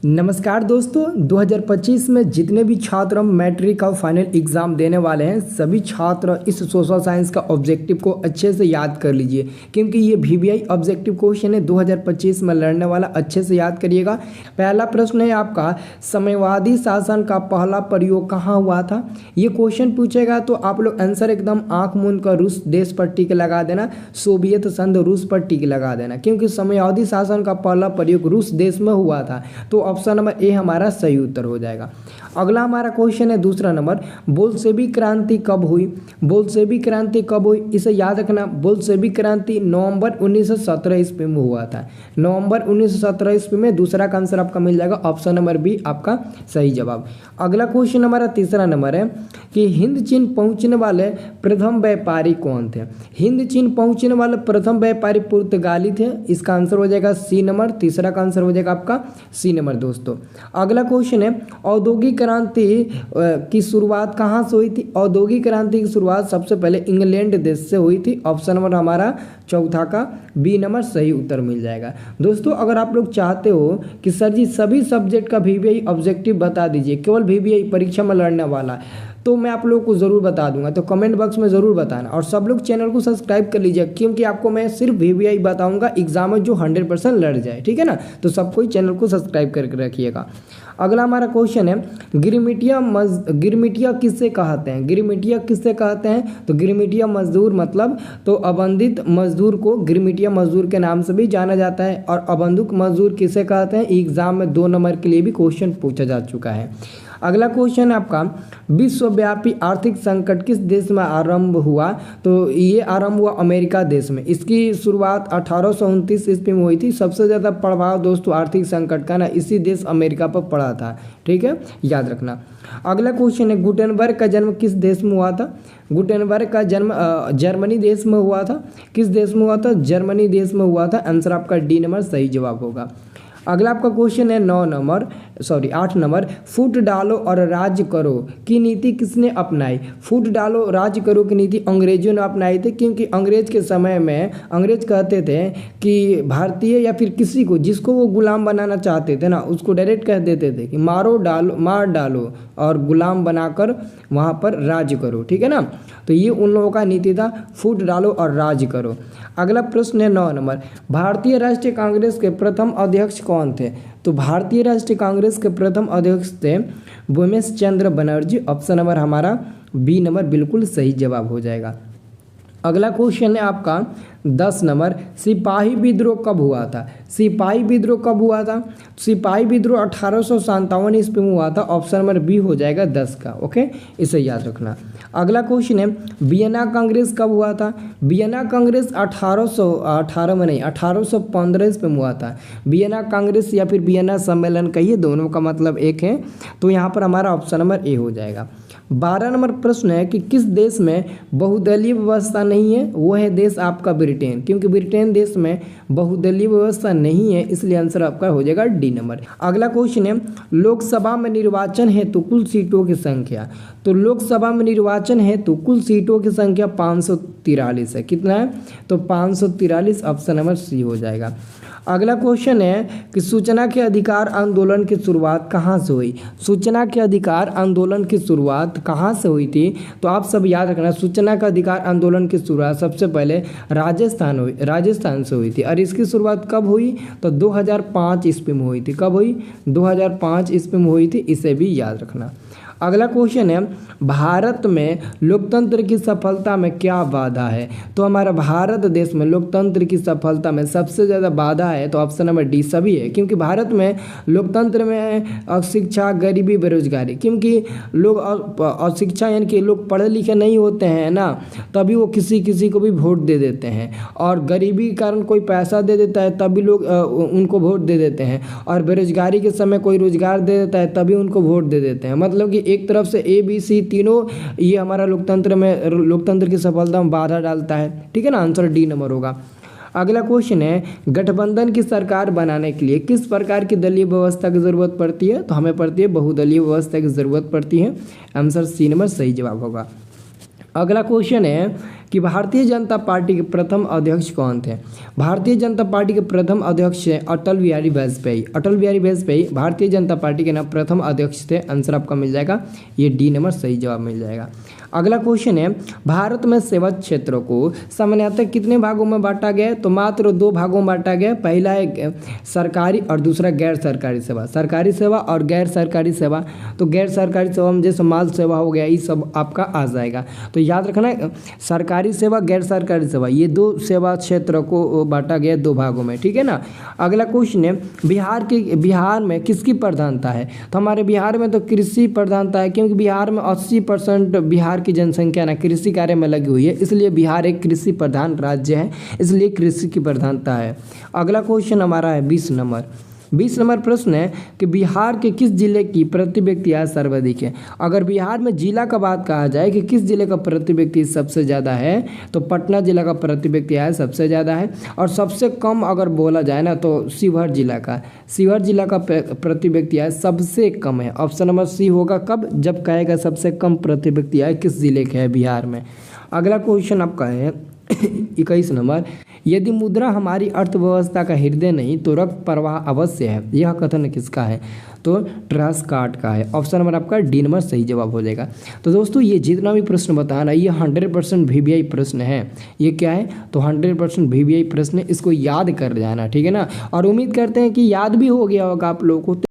नमस्कार दोस्तों, 2025 में जितने भी छात्र मैट्रिक का फाइनल एग्ज़ाम देने वाले हैं सभी छात्र इस सोशल साइंस का ऑब्जेक्टिव को अच्छे से याद कर लीजिए, क्योंकि ये वीवीआई ऑब्जेक्टिव क्वेश्चन है 2025 में लड़ने वाला। अच्छे से याद करिएगा। पहला प्रश्न है आपका, साम्यवादी शासन का पहला प्रयोग कहाँ हुआ था। ये क्वेश्चन पूछेगा तो आप लोग आंसर एकदम आँख मूंद कर रूस देश पर टिक लगा देना, सोवियत संघ रूस पर टिक लगा देना, क्योंकि साम्यवादी शासन का पहला प्रयोग रूस देश में हुआ था। तो ऑप्शन नंबर ए हमारा सही उत्तर हो जाएगा। अगला हमारा क्वेश्चन है दूसरा नंबर, बोल्शेविक क्रांति कब हुई। बोल्शेविक क्रांति कब हुई, इसे याद रखना। बोल्शेविक क्रांति नवंबर 1917 ईस्वी में हुआ था। नवंबर 1917 ईस्वी में। दूसरा का आंसर आपका मिल जाएगा ऑप्शन नंबर बी आपका सही जवाब। अगला क्वेश्चन हमारा तीसरा नंबर है कि हिंद चीन पहुंचने वाले प्रथम व्यापारी कौन थे। हिंद चीन पहुंचने वाले प्रथम व्यापारी पुर्तगाली थे। इसका आंसर हो जाएगा सी नंबर। तीसरा का आंसर हो जाएगा आपका सी नंबर। दोस्तों अगला क्वेश्चन है, औद्योगिक क्रांति की शुरुआत कहाँ से हुई थी। औद्योगिक क्रांति की शुरुआत सबसे पहले इंग्लैंड देश से हुई थी। ऑप्शन नंबर हमारा चौथा का बी नंबर सही उत्तर मिल जाएगा। दोस्तों अगर आप लोग चाहते हो कि सर जी सभी सब्जेक्ट का वीवीआई ऑब्जेक्टिव बता दीजिए, केवल वीवीआई परीक्षा में लड़ने वाला, तो मैं आप लोगों को ज़रूर बता दूंगा। तो कमेंट बॉक्स में ज़रूर बताना और सब लोग चैनल को सब्सक्राइब कर लीजिए, क्योंकि आपको मैं सिर्फ वीवीआई बताऊंगा एग्जाम में जो 100% लड़ जाए, ठीक है ना। तो सबको चैनल को सब्सक्राइब करके रखिएगा। अगला हमारा क्वेश्चन है, गिरमिटिया किससे कहते हैं। गिरमिटिया किससे कहते हैं, तो गिरमिटिया मजदूर मतलब तो अबंधित मजदूर को गिरमिटिया मजदूर के नाम से भी जाना जाता है। और अबंधुक मजदूर किसे कहते हैं, एग्जाम में 2 नंबर के लिए भी क्वेश्चन पूछा जा चुका है। अगला क्वेश्चन है आपका, विश्वव्यापी आर्थिक संकट किस देश में आरंभ हुआ। तो ये आरंभ हुआ अमेरिका देश में। इसकी शुरुआत 1829 ईस्वी में हुई थी। सबसे ज़्यादा प्रभाव दोस्तों आर्थिक संकट का ना इसी देश अमेरिका पर पड़ा था, ठीक है, याद रखना। अगला क्वेश्चन है, गुटेनबर्ग का जन्म किस देश में हुआ था। गुटेनबर्ग का जन्म जर्मनी देश में हुआ था। किस देश में हुआ था, जर्मनी देश में हुआ था। आंसर आपका डी नंबर सही जवाब होगा। अगला आपका क्वेश्चन है 8 नंबर, फूट डालो और राज करो की नीति किसने अपनाई। फूट डालो राज करो की नीति अंग्रेजों ने अपनाई थी, क्योंकि अंग्रेज के समय में अंग्रेज कहते थे कि भारतीय या फिर किसी को जिसको वो गुलाम बनाना चाहते थे ना, उसको डायरेक्ट कह देते थे कि मार डालो और गुलाम बनाकर वहाँ पर राज करो, ठीक है ना। तो ये उन लोगों का नीति था, फूट डालो और राज करो। अगला प्रश्न है 9 नंबर, भारतीय राष्ट्रीय कांग्रेस के प्रथम अध्यक्ष कौन थे। तो भारतीय राष्ट्रीय कांग्रेस के प्रथम अध्यक्ष थे भूमेश चंद्र बनर्जी। ऑप्शन नंबर हमारा बी नंबर बिल्कुल सही जवाब हो जाएगा। अगला क्वेश्चन है आपका 10 नंबर, सिपाही विद्रोह कब हुआ था। सिपाही विद्रोह कब हुआ था। सिपाही विद्रोह 1857 ईस्वी में हुआ था। ऑप्शन नंबर बी हो जाएगा 10 का, ओके, इसे याद रखना। अगला क्वेश्चन है, वियना कांग्रेस कब हुआ था। वियना कांग्रेस 1815 ईस्वी में हुआ था। वियना कांग्रेस या फिर वियना सम्मेलन कहिए, दोनों का मतलब एक है। तो यहाँ पर हमारा ऑप्शन नंबर ए हो जाएगा। 12 नंबर प्रश्न है कि किस देश में बहुदलीय व्यवस्था नहीं है। वो है देश आपका ब्रिटेन, क्योंकि ब्रिटेन देश में बहुदलीय व्यवस्था नहीं है, इसलिए आंसर आपका हो जाएगा डी नंबर। अगला क्वेश्चन है, लोकसभा में निर्वाचन हेतु कुल सीटों की संख्या। तो लोकसभा में निर्वाचन हेतु कुल सीटों की संख्या 543 है। कितना है, तो 543। ऑप्शन नंबर सी हो जाएगा। अगला क्वेश्चन है कि सूचना के अधिकार आंदोलन की शुरुआत कहाँ से हुई। सूचना के अधिकार आंदोलन की शुरुआत कहाँ से हुई थी, तो आप सब याद रखना। सूचना का अधिकार आंदोलन की शुरुआत सबसे पहले राजस्थान से हुई थी। और इसकी शुरुआत कब हुई, तो 2005 ईस्वी में हुई थी। कब हुई, 2005 ईस्वी में हुई थी, इसे भी याद रखना। अगला क्वेश्चन है, भारत में लोकतंत्र की सफलता में क्या बाधा है। तो हमारा भारत देश में लोकतंत्र की सफलता में सबसे ज़्यादा बाधा है, तो ऑप्शन नंबर डी सभी है, क्योंकि भारत में लोकतंत्र में अशिक्षा, गरीबी, बेरोजगारी, क्योंकि लोग अशिक्षा यानी कि लोग पढ़े लिखे नहीं होते हैं ना, तभी वो किसी को भी वोट दे देते हैं। और गरीबी के कारण कोई पैसा दे देता है तभी लोग उनको वोट दे देते हैं। और बेरोजगारी के समय कोई रोजगार दे देता है तभी उनको वोट दे देते हैं। मतलब कि एक तरफ से ए बी सी तीनों ये हमारा लोकतंत्र की सफलता में बाधा डालता है, ठीक है ना। आंसर डी नंबर होगा। अगला क्वेश्चन है, गठबंधन की सरकार बनाने के लिए किस प्रकार की दलीय व्यवस्था की जरूरत पड़ती है। तो हमें पड़ती है बहुदलीय व्यवस्था की जरूरत पड़ती है। आंसर सी नंबर सही जवाब होगा। अगला क्वेश्चन है कि भारतीय जनता पार्टी के प्रथम अध्यक्ष कौन थे। भारतीय जनता पार्टी के प्रथम अध्यक्ष है अटल बिहारी वाजपेयी। अटल बिहारी वाजपेयी भारतीय जनता पार्टी के नाम प्रथम अध्यक्ष थे। आंसर आपका मिल जाएगा ये डी नंबर सही जवाब मिल जाएगा। अगला क्वेश्चन है भारत में सेवा क्षेत्रों को सामान्यतः कितने भागों में बांटा गया है। तो मात्र 2 भागों में बांटा गया है। पहला है सरकारी और दूसरा गैर सरकारी सेवा। सरकारी सेवा और गैर सरकारी सेवा। तो गैर सरकारी सेवा में जैसे माल सेवा हो गया, ये सब आपका आ जाएगा। तो याद रखना सरकारी सेवा गैर सरकारी सेवा ये 2 सेवा क्षेत्र को बांटा गया 2 भागों में, ठीक है ना। अगला क्वेश्चन है बिहार में किसकी प्रधानता है। तो हमारे बिहार में तो कृषि प्रधानता है, क्योंकि बिहार में 80% बिहार की जनसंख्या ना कृषि कार्य में लगी हुई है, इसलिए बिहार एक कृषि प्रधान राज्य है, इसलिए कृषि की प्रधानता है। अगला क्वेश्चन हमारा है 20 नंबर प्रश्न है कि बिहार के किस जिले की प्रति व्यक्ति आय सर्वाधिक है। अगर बिहार में जिला का बात कहा जाए कि किस जिले का प्रति व्यक्ति सबसे ज़्यादा है, तो पटना जिला का प्रति व्यक्ति आय सबसे ज़्यादा है। और सबसे कम अगर बोला जाए ना तो शिवहर जिला का प्रति व्यक्ति आय सबसे कम है। ऑप्शन नंबर सी होगा कब, जब कहेगा सबसे कम प्रति व्यक्ति आय किस जिले के है बिहार में। अगला क्वेश्चन आपका है 21 नंबर, यदि मुद्रा हमारी अर्थव्यवस्था का हृदय नहीं तो रक्त प्रवाह अवश्य है, यह कथन किसका है। तो ट्रस्कार्ट का है। ऑप्शन नंबर आपका डी नंबर सही जवाब हो जाएगा। तो दोस्तों ये जितना भी प्रश्न बताना ये 100% VBI प्रश्न है। ये क्या है तो 100% VBI प्रश्न है, इसको याद कर जाना, ठीक है ना। और उम्मीद करते हैं कि याद भी हो गया होगा आप लोगों को।